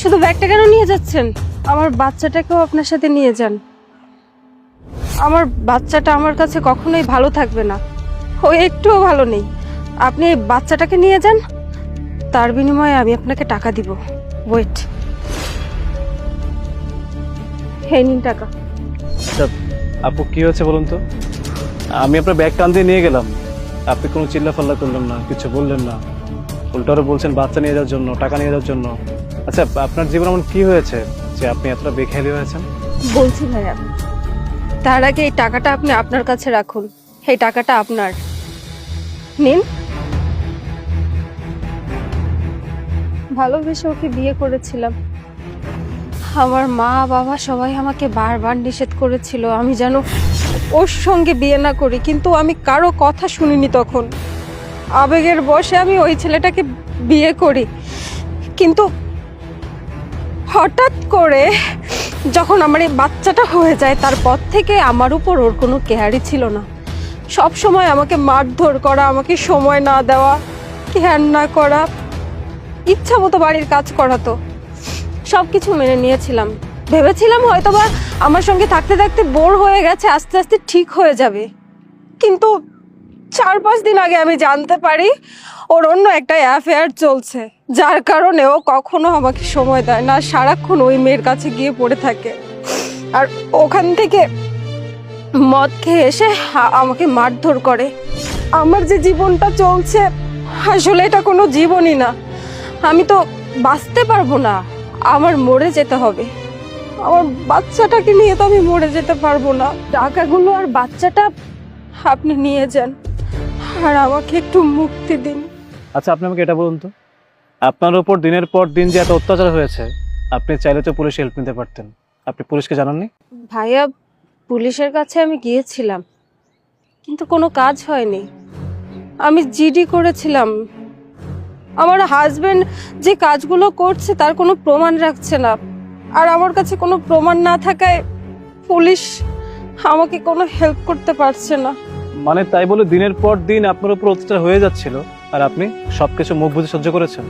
শুধু ব্যাগটা কেন নিয়ে যাচ্ছেন? আমার বাচ্চাটাকেও আপনার সাথে নিয়ে যান। আমার বাচ্চাটা আমার কাছে কখনোই ভালো থাকবে না, ও একটুও ভালো নেই। আপনি এই বাচ্চাটাকে নিয়ে যান, তার বিনিময়ে আমি আপনাকে টাকা দিব। ওয়েট, এই নিন টাকা। আচ্ছা আপু, কি হয়েছে বলুন তো? আমি আপনার ব্যাগ টান দিয়ে নিয়ে গেলাম, আপনি কোনো চিল্লাফাল্লা করলেন না, কিছু বললেন না, উল্টো বলছেন বাচ্চা নিয়ে যাওয়ার জন্য, টাকা নিয়ে যাওয়ার জন্য। আচ্ছা আপনার জীবনে এমন কি হয়েছে যে আপনি এতটা বেখেয়ালি হয়েছেন? বলছি ভাইয়া, তার আগে এই টাকাটা আপনি আপনার কাছে রাখুন। এই টাকাটা আপনার, নিন। ভালোবেসে ওকে বিয়ে করেছিলাম। আমার মা বাবা সবাই আমাকে বারবার নিষেধ করেছিল আমি যেন ওর সঙ্গে বিয়ে না করি, কিন্তু আমি কারো কথা শুনিনি। তখন আবেগের বশে আমি ওই ছেলেটাকে বিয়ে করি, কিন্তু হঠাৎ করে যখন আমার এই বাচ্চাটা হয়ে যায়, তারপর থেকে আমার উপর ওর কোনো কেয়ারই ছিল না। সব সময় আমাকে মারধর করা, আমাকে সময় না দেওয়া, কেয়ার না করা, ইচ্ছা মতো বাড়ির কাজ করাতো। সব কিছু মেনে নিয়েছিলাম, ভেবেছিলাম হয়তোবা আমার সঙ্গে থাকতে থাকতে বোর হয়ে গেছে, আস্তে আস্তে ঠিক হয়ে যাবে। কিন্তু 4-5 দিন আগে আমি জানতে পারি ওর অন্য একটা অ্যাফেয়ার চলছে, যার কারণে ও কখনো আমাকে সময় দেয় না, সারাক্ষণ ওই মেয়ের কাছে গিয়ে পড়ে থাকে। আর ওখান থেকে মদ খেয়ে এসে আমাকে মারধর করে। আমার যে জীবনটা চলছে আসলে এটা কোনো জীবনই না। আমি তো বাঁচতে পারবো না, আমার মরে যেতে হবে। আমার বাচ্চাটাকে নিয়ে তো আমি মরে যেতে পারবো না। টাকাগুলো আর বাচ্চাটা আপনি নিয়ে যান, আর আমাকে একটু মুক্তি দিন। আচ্ছা আপনি আমাকে এটা বলুন তো, আপনার উপর দিনের পর দিন যে এত অত্যাচার হয়েছে, আপনি চাইলে তো পুলিশে হেল্প নিতে পারতেন, আপনি পুলিশকে জানাননি? ভাইয়া, পুলিশের কাছে আমি গিয়েছিলাম, কিন্তু কোনো কাজ হয়নি। আমি জিডি করেছিলাম। আমার হাজবেন্ড যে কাজগুলো করছে তার কোনো প্রমাণ রাখছে না, আর আমার কাছে কোনো প্রমাণ না থাকায় পুলিশ আমাকে কোনো হেল্প করতে পারছে না। মানে তাই বলে দিনের পর দিন আপনার উপর অত্যাচার হয়ে যাচ্ছিল, আর আপনি সবকিছু মুখ বুঝে সহ্য করেছেন?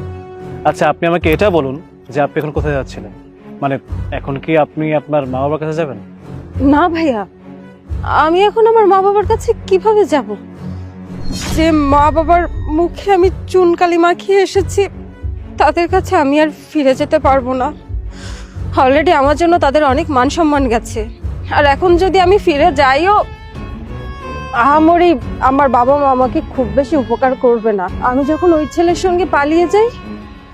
আচ্ছা আপনি আমাকে এটা বলুন যে আপনি এখন কোথায় যাচ্ছিলেন? মানে এখন কি আপনি আপনার মা বাবার কাছে যাবেন? না ভাইয়া, আমি এখন আমার মা বাবার কাছে কিভাবে যাব? যে মা বাবার মুখে আমি চুনকালি মাখিয়ে এসেছি, তাদের কাছে আমি আর ফিরে যেতে পারবো না। অলরেডি আমার জন্য তাদের অনেক মান সম্মান গেছে, আর এখন যদি আমি ফিরে যাইও, আহামরি আমার বাবা মা আমাকে খুব বেশি উপকার করবে না। আমি যখন ওই ছেলের সঙ্গে পালিয়ে যাই,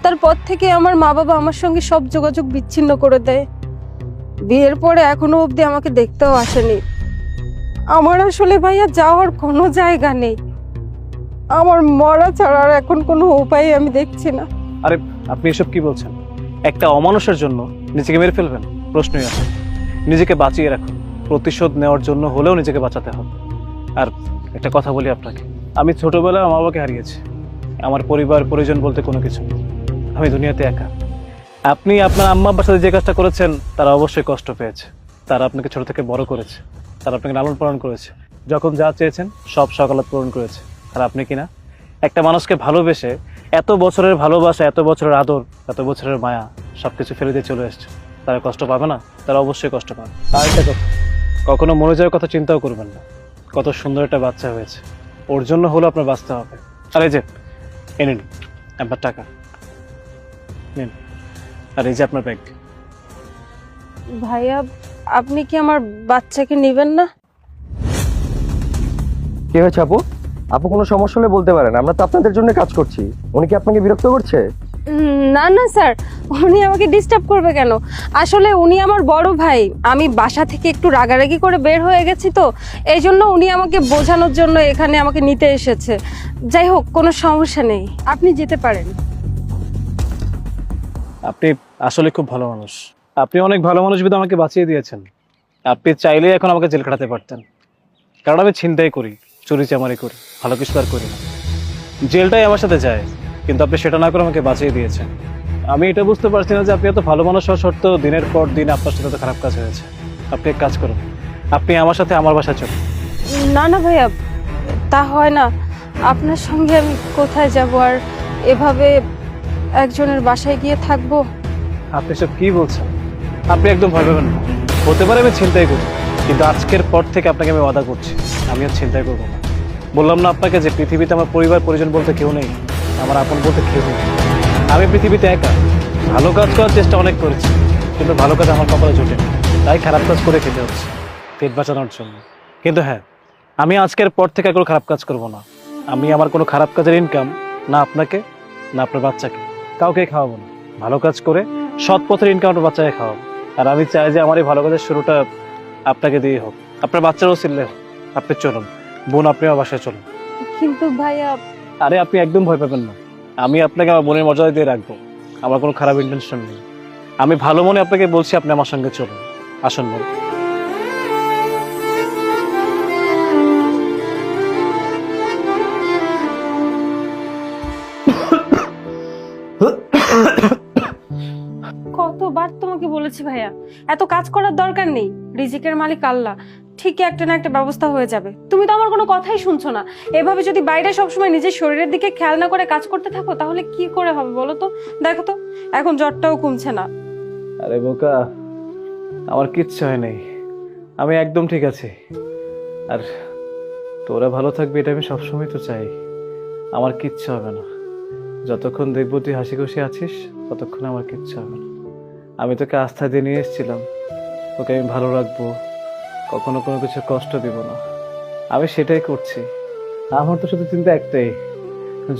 তারপর থেকে আমার মা বাবা আমার সঙ্গে সব যোগাযোগ বিচ্ছিন্ন করে দেয়। বিয়ের পরে এখনো অবধি আমাকে দেখতেও আসেনি। আমার আসলে ভাইয়া যাওয়ার কোনো জায়গা নেই। আমার মরা ছাড়া আর এখন কোনো উপায় আমি দেখছি না। আরে আপনি এসব কি বলছেন? একটা অমানুষের জন্য নিজেকে মেরে ফেলবেন? প্রশ্নই আসে। নিজেকে বাঁচিয়ে রাখুন, প্রতিশোধ নেওয়ার জন্য হলেও নিজেকে বাঁচাতে হবে। আর একটা কথা বলি আপনাকে, আমি ছোটবেলায় মা বাবাকে হারিয়েছি। আমার পরিবার পরিজন বলতে কোনো কিছু নেই, আমি দুনিয়াতে একা। আপনি আপনার আম্মা আব্বার সাথে যে কাজটা করেছেন, তারা অবশ্যই কষ্ট পেয়েছে। তারা আপনাকে ছোট থেকে বড় করেছে, তারা আপনাকে লালন পালন করেছে, যখন যা চেয়েছেন সব সকালত পূরণ করেছে। আর আপনি কিনা একটা মানুষকে ভালোবেসে এত বছরের ভালোবাসা, এত বছরের আদর, এত বছরের মায়া সবকিছু ফেলে দিয়ে চলে এসছে। তারা কষ্ট পাবে না? তারা অবশ্যই কষ্ট পাবে। আর একটা কথা, কখনো মরে যাওয়ার কথা চিন্তাও করবেন না। কত সুন্দর একটা বাচ্চা হয়েছে, ওর জন্য হলো আপনার বাঁচতে হবে। আর এই যে এ নিন আপনার টাকা, নিন। আর এই যে আপনার ব্যাগ। ভাইয়া, আপনি কি আমার বাচ্চাকে নেবেন না? কি হয়েছে আপু? আপু কোনো সমস্যা হলে বলতে পারেন, আমরা তো আপনাদের জন্য কাজ করছি। উনি কি আপনাকে বিরক্ত করছে? না না স্যার, উনি আমাকে ডিস্টার্ব করবে কেন? আসলে উনি আমার বড় ভাই। আমি বাসা থেকে একটু রাগারাগি করে বের হয়ে গেছি, তো এই জন্য উনি আমাকে বোঝানোর জন্য এখানে আমাকে নিতে এসেছে। যাই হোক, কোনো সমস্যা নেই, আপনি যেতে পারেন। আপনি আসলে খুব ভালো মানুষ। আপনি অনেক ভালো মানুষ বিধে আমাকে বাঁচিয়ে দিয়েছেন। আপনি চাইলে এখন আমাকে জেল কাটাতে পারতেন, কারণ আমি ছিনতাই করি, চুরি চামারি করি, ভালো কিছু আর করি না। জেলটাই আমার সাথে যায়, কিন্তু আপনি সেটা না করে আমাকে বাঁচিয়ে দিয়েছেন। আমি এটা বুঝতে পারছি না যে আপনি এত ভালো মানুষ হওয়া সত্ত্বেও দিনের পর দিন আপনার সাথে এত খারাপ কাজ হয়েছে। আপনি এক কাজ করুন, আপনি আমার সাথে আমার বাসায় চলুন। না না ভাইয়া, তা হয় না। আপনার সঙ্গে আমি কোথায় যাব, আর এভাবে একজনের বাসায় গিয়ে থাকবো? আপনি সব কি বলছেন? আপনি একদম ভয় পাবেন না। হতে পারে আমি ছিনতাই করি, কিন্তু আজকের পর থেকে আপনাকে আমি ওয়াদা করছি আমি আর ছিনতাই করবো না। বললাম না আপনাকে যে পৃথিবীতে আমার পরিবার পরিজন বলতে কেউ নেই, আমার আপন বলতে কেউ নেই। আমি পৃথিবীতে একা। ভালো কাজ করার চেষ্টা অনেক করেছি, কিন্তু ভালো কাজ আমার কপালে জোটেনি, তাই খারাপ কাজ করে খেতে হচ্ছে পেট বাঁচানোর জন্য। কিন্তু হ্যাঁ, আমি আজকের পর থেকে আর কোনো খারাপ কাজ করব না। আমি আমার কোনো খারাপ কাজের ইনকাম না আপনাকে না আপনার বাচ্চাকে কাউকে খাওয়াবো না। ভালো কাজ করে সৎ পথের ইনকাম আপনার বাচ্চাকে খাওয়াবো। আর আমি চাই যে আমার এই ভালো কাজের শুরুটা আপনাকে দিয়ে হোক, আপনার বাচ্চারও সিললে হোক। আপনি চলুন বোন, আপনি আমার বাসায় চলুন। কিন্তু ভাইয়া, আরে আপনি একদম ভয় পাবেন না, আমি আপনাকে আমার বোনের মর্যাদা দিয়ে রাখবো। আমার কোনো খারাপ ইন্টেনশন নেই। আমি ভালো মনে আপনাকে বলছি, আপনি আমার সঙ্গে চলুন। আসুন বোন। কতবার তোমাকে বলেছি ভাইয়া, এত কাজ করার দরকার নেই। রিজিকের মালিক আল্লাহ, ঠিকই একটা না একটা ব্যবস্থা হয়ে যাবে। তুমি তো আমার কোনো কথাই শুনছো না। এভাবে যদি বাইরে সবসময় নিজের শরীরের দিকে খেয়াল না করে কাজ করতে থাকো, তাহলে কি করে হবে বলো তো? দেখো তো, এখন জ্বরটাও কমছে না। আরে বোকা, আমার কিচ্ছু হয় নাই, আমি একদম ঠিক আছি। আর তোরা ভালো থাকবি এটা আমি সবসময় তো চাই। আমার কিচ্ছু হবে না, যতক্ষণ দেখবো তুই হাসি খুশি আছিস ততক্ষণ আমার কিচ্ছু হবে না। আমি তোকে আস্থা দিয়ে নিয়ে এসেছিলাম, তোকে আমি ভালো রাখবো, কখনো কোনো কিছু কষ্ট দিব না। আমি সেটাই করছি। আমার তো শুধু চিন্তা একটাই,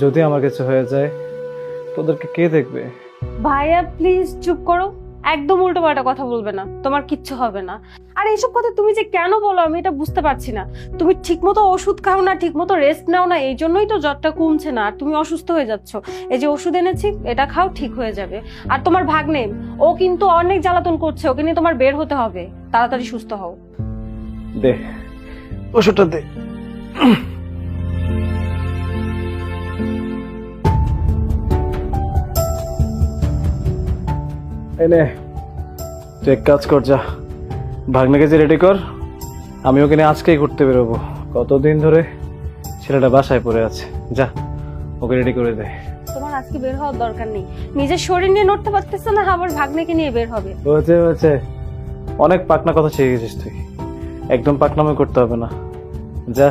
যদি আমার কিছু হয়ে যায় তোদেরকে কে দেখবে? ভাইয়া প্লিজ চুপ করো, একদম উল্টো পাল্টা কথা বলবে না, তোমার কিচ্ছু হবে না। আর এইসব কথা তুমি যে কেন বলো আমি এটা বুঝতে পারছি না। তুমি ঠিকমতো ওষুধ খাও না, ঠিকমতো রেস্ট নাও না, এই জন্যই তো জ্বরটা কমছে না আর তুমি অসুস্থ হয়ে যাচ্ছ। এই যে ওষুধ এনেছি, এটা খাও, ঠিক হয়ে যাবে। আর তোমার ভাগ্নে, ও কিন্তু অনেক জ্বালাতন করছে, ওকে নিয়ে তোমার বের হতে হবে। তাড়াতাড়ি সুস্থ হও। দে ওষুধটা দে। এনে তুই এক কাজ কর, যা ভাগ্নাকে যে রেডি কর, আমি ওকে নিয়ে আজকেই ঘুরতে বেরোবো। কতদিন ধরে ছেলেটা বাসায় পড়ে আছে, যা ওকে রেডি করে দে। তোমার আজকে বের হওয়ার দরকার নেই, নিজের শরীর নিয়ে নড়তে পারতেছ না, আবার ভাগ্নেকে নিয়ে বের হবে। হয়েছে হয়েছে, অনেক পাকনা কথা শিখে গেছিস তুই, একদম পাকনামে করতে হবে না। যা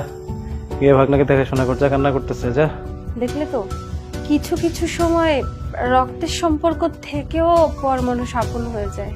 গিয়ে ভাগ্নাকে দেখাশোনা কর, যা কান্না করতেছে, যা। দেখলে তো, কিছু কিছু সময় রক্তের সম্পর্ক থেকেও পর মানুষ আপন হয়ে যায়।